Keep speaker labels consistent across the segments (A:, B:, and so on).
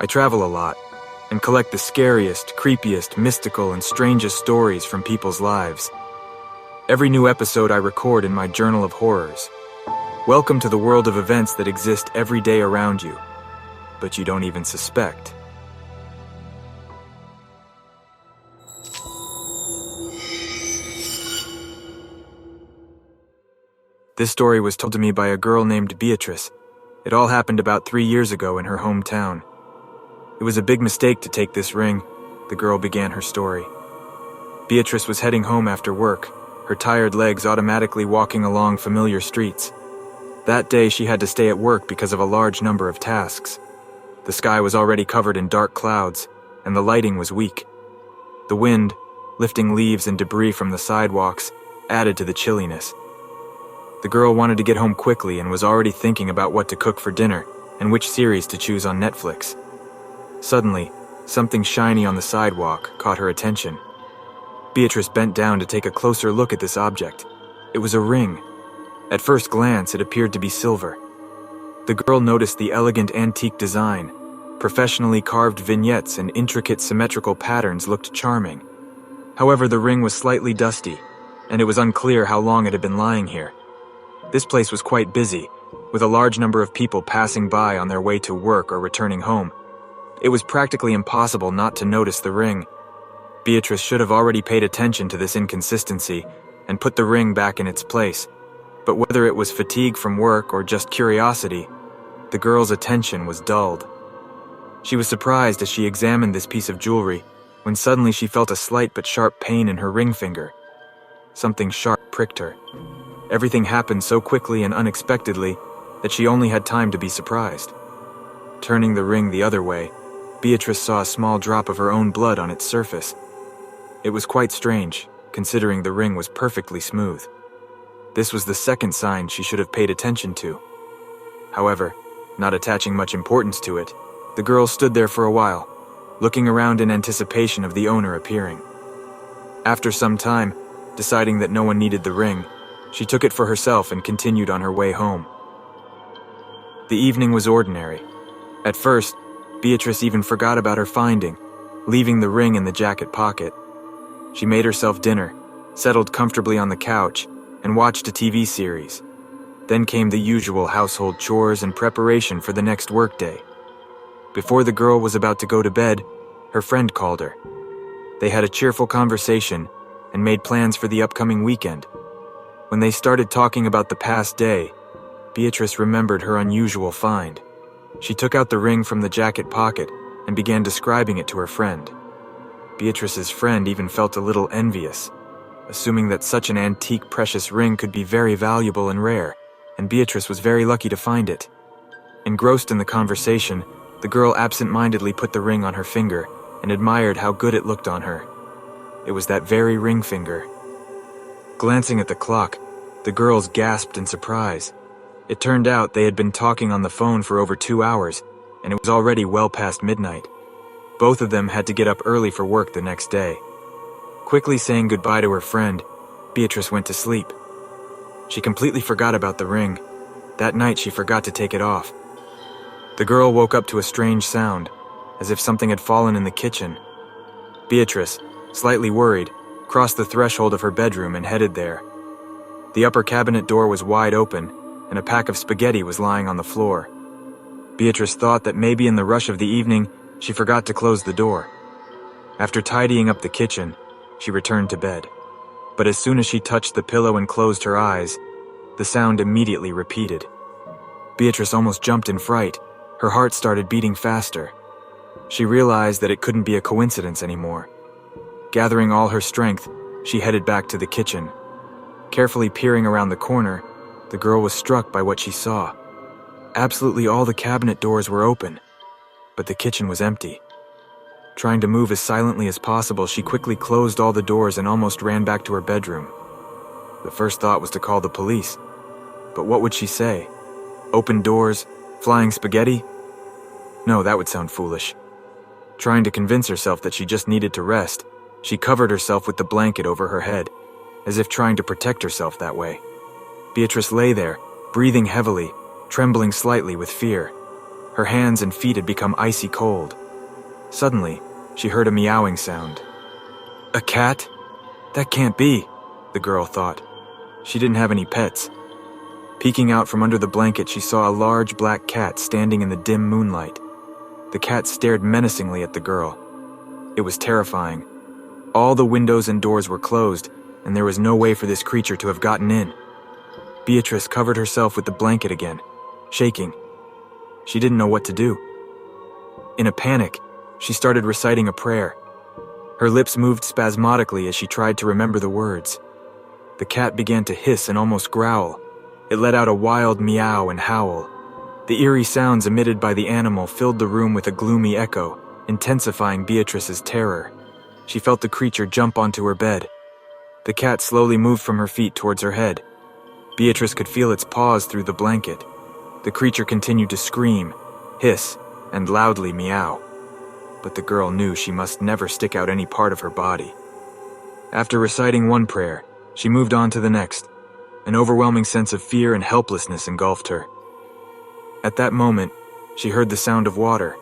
A: I travel a lot and collect the scariest, creepiest, mystical, and strangest stories from people's lives. Every new episode I record in my journal of horrors. Welcome to the world of events that exist every day around you, but you don't even suspect. This story was told to me by a girl named Beatrice. It all happened about 3 years ago in her hometown. It was a big mistake to take this ring, the girl began her story. Beatrice was heading home after work, her tired legs automatically walking along familiar streets. That day she had to stay at work because of a large number of tasks. The sky was already covered in dark clouds, and the lighting was weak. The wind, lifting leaves and debris from the sidewalks, added to the chilliness. The girl wanted to get home quickly and was already thinking about what to cook for dinner and which series to choose on Netflix. Suddenly, something shiny on the sidewalk caught her attention. Beatrice bent down to take a closer look at this object. It was a ring. At first glance, it appeared to be silver. The girl noticed the elegant antique design. Professionally carved vignettes and intricate symmetrical patterns looked charming. However, the ring was slightly dusty, and it was unclear how long it had been lying here. This place was quite busy, with a large number of people passing by on their way to work or returning home. It was practically impossible not to notice the ring. Beatrice should have already paid attention to this inconsistency and put the ring back in its place. But whether it was fatigue from work or just curiosity, the girl's attention was dulled. She was surprised as she examined this piece of jewelry when suddenly she felt a slight but sharp pain in her ring finger. Something sharp pricked her. Everything happened so quickly and unexpectedly that she only had time to be surprised. Turning the ring the other way, Beatrice saw a small drop of her own blood on its surface. It was quite strange, considering the ring was perfectly smooth. This was the second sign she should have paid attention to. However, not attaching much importance to it, the girl stood there for a while, looking around in anticipation of the owner appearing. After some time, deciding that no one needed the ring, she took it for herself and continued on her way home. The evening was ordinary. At first, Beatrice even forgot about her finding, leaving the ring in the jacket pocket. She made herself dinner, settled comfortably on the couch, and watched a TV series. Then came the usual household chores and preparation for the next workday. Before the girl was about to go to bed, her friend called her. They had a cheerful conversation and made plans for the upcoming weekend. When they started talking about the past day, Beatrice remembered her unusual find. She took out the ring from the jacket pocket and began describing it to her friend. Beatrice's friend even felt a little envious, assuming that such an antique precious ring could be very valuable and rare, and Beatrice was very lucky to find it. Engrossed in the conversation, the girl absent-mindedly put the ring on her finger and admired how good it looked on her. It was that very ring finger. Glancing at the clock, the girls gasped in surprise. It turned out they had been talking on the phone for over 2 hours, and it was already well past midnight. Both of them had to get up early for work the next day. Quickly saying goodbye to her friend, Beatrice went to sleep. She completely forgot about the ring. That night she forgot to take it off. The girl woke up to a strange sound, as if something had fallen in the kitchen. Beatrice, slightly worried, crossed the threshold of her bedroom and headed there. The upper cabinet door was wide open, and a pack of spaghetti was lying on the floor. Beatrice thought that maybe in the rush of the evening, she forgot to close the door. After tidying up the kitchen, she returned to bed. But as soon as she touched the pillow and closed her eyes, the sound immediately repeated. Beatrice almost jumped in fright. Her heart started beating faster. She realized that it couldn't be a coincidence anymore. Gathering all her strength, she headed back to the kitchen. Carefully peering around the corner, the girl was struck by what she saw. Absolutely all the cabinet doors were open, but the kitchen was empty. Trying to move as silently as possible, she quickly closed all the doors and almost ran back to her bedroom. The first thought was to call the police, but what would she say? Open doors? Flying spaghetti? No, that would sound foolish. Trying to convince herself that she just needed to rest, she covered herself with the blanket over her head, as if trying to protect herself that way. Beatrice lay there, breathing heavily, trembling slightly with fear. Her hands and feet had become icy cold. Suddenly, she heard a meowing sound. A cat? That can't be, the girl thought. She didn't have any pets. Peeking out from under the blanket, she saw a large black cat standing in the dim moonlight. The cat stared menacingly at the girl. It was terrifying. All the windows and doors were closed, and there was no way for this creature to have gotten in. Beatrice covered herself with the blanket again, shaking. She didn't know what to do. In a panic, she started reciting a prayer. Her lips moved spasmodically as she tried to remember the words. The cat began to hiss and almost growl. It let out a wild meow and howl. The eerie sounds emitted by the animal filled the room with a gloomy echo, intensifying Beatrice's terror. She felt the creature jump onto her bed. The cat slowly moved from her feet towards her head. Beatrice could feel its paws through the blanket. The creature continued to scream, hiss, and loudly meow. But the girl knew she must never stick out any part of her body. After reciting one prayer, she moved on to the next. An overwhelming sense of fear and helplessness engulfed her. At that moment, she heard the sound of water.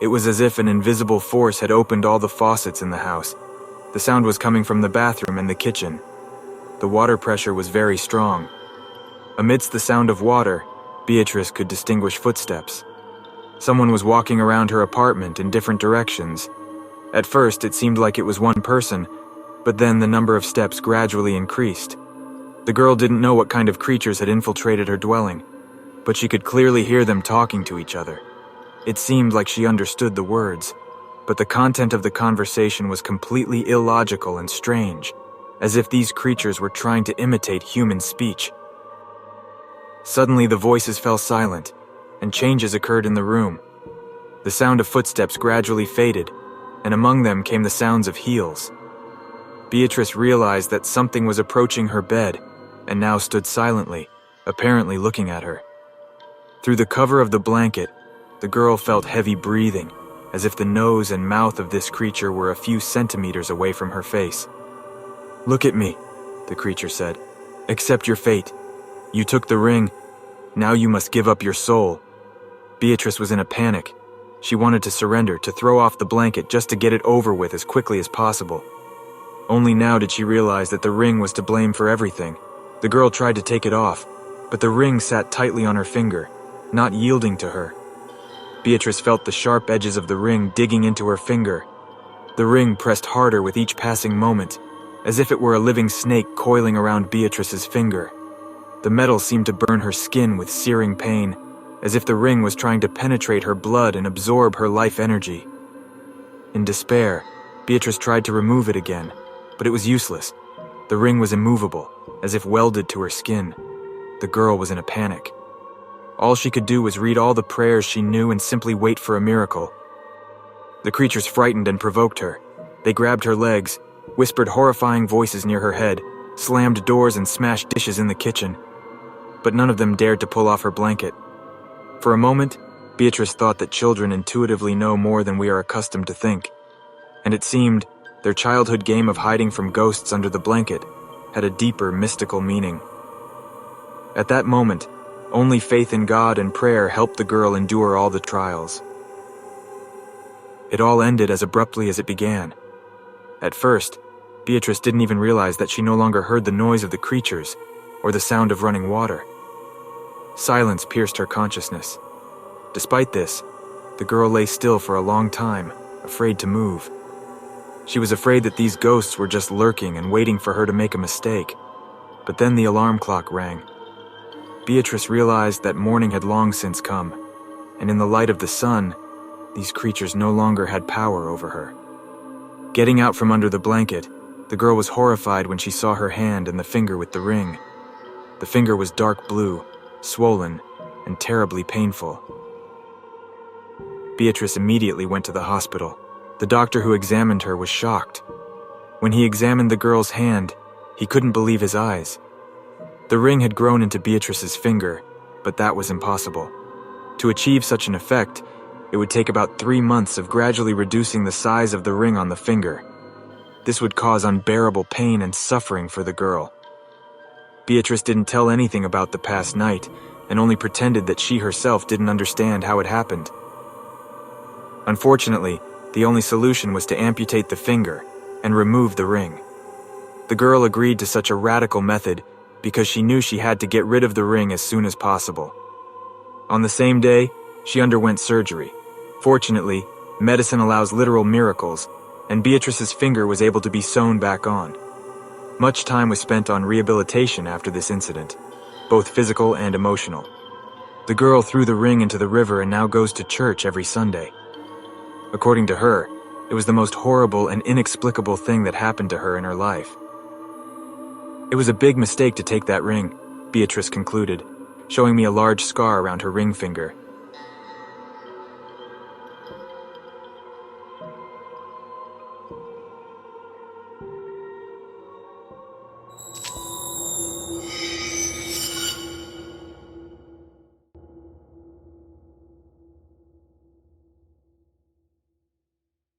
A: It was as if an invisible force had opened all the faucets in the house. The sound was coming from the bathroom and the kitchen. The water pressure was very strong. Amidst the sound of water, Beatrice could distinguish footsteps. Someone was walking around her apartment in different directions. At first, it seemed like it was one person, but then the number of steps gradually increased. The girl didn't know what kind of creatures had infiltrated her dwelling, but she could clearly hear them talking to each other. It seemed like she understood the words, but the content of the conversation was completely illogical and strange, as if these creatures were trying to imitate human speech. Suddenly, the voices fell silent, and changes occurred in the room. The sound of footsteps gradually faded, and among them came the sounds of heels. Beatrice realized that something was approaching her bed, and now stood silently, apparently looking at her. Through the cover of the blanket, the girl felt heavy breathing, as if the nose and mouth of this creature were a few centimeters away from her face. "Look at me," the creature said. "Accept your fate. You took the ring. Now you must give up your soul." Beatrice was in a panic. She wanted to surrender, to throw off the blanket just to get it over with as quickly as possible. Only now did she realize that the ring was to blame for everything. The girl tried to take it off, but the ring sat tightly on her finger, not yielding to her. Beatrice felt the sharp edges of the ring digging into her finger. The ring pressed harder with each passing moment, as if it were a living snake coiling around Beatrice's finger. The metal seemed to burn her skin with searing pain, as if the ring was trying to penetrate her blood and absorb her life energy. In despair, Beatrice tried to remove it again, but it was useless. The ring was immovable, as if welded to her skin. The girl was in a panic. All she could do was read all the prayers she knew and simply wait for a miracle. The creatures frightened and provoked her. They grabbed her legs, whispered horrifying voices near her head, slammed doors and smashed dishes in the kitchen. But none of them dared to pull off her blanket. For a moment, Beatrice thought that children intuitively know more than we are accustomed to think. And it seemed their childhood game of hiding from ghosts under the blanket had a deeper mystical meaning. At that moment, only faith in God and prayer helped the girl endure all the trials. It all ended as abruptly as it began. At first, Beatrice didn't even realize that she no longer heard the noise of the creatures or the sound of running water. Silence pierced her consciousness. Despite this, the girl lay still for a long time, afraid to move. She was afraid that these ghosts were just lurking and waiting for her to make a mistake. But then the alarm clock rang. Beatrice realized that morning had long since come, and in the light of the sun, these creatures no longer had power over her. Getting out from under the blanket, the girl was horrified when she saw her hand and the finger with the ring. The finger was dark blue, swollen, and terribly painful. Beatrice immediately went to the hospital. The doctor who examined her was shocked. When he examined the girl's hand, he couldn't believe his eyes. The ring had grown into Beatrice's finger, but that was impossible. To achieve such an effect, it would take about 3 months of gradually reducing the size of the ring on the finger. This would cause unbearable pain and suffering for the girl. Beatrice didn't tell anything about the past night, and only pretended that she herself didn't understand how it happened. Unfortunately, the only solution was to amputate the finger and remove the ring. The girl agreed to such a radical method because she knew she had to get rid of the ring as soon as possible. On the same day, she underwent surgery. Fortunately, medicine allows literal miracles, and Beatrice's finger was able to be sewn back on. Much time was spent on rehabilitation after this incident, both physical and emotional. The girl threw the ring into the river and now goes to church every Sunday. According to her, it was the most horrible and inexplicable thing that happened to her in her life. It was a big mistake to take that ring, Beatrice concluded, showing me a large scar around her ring finger.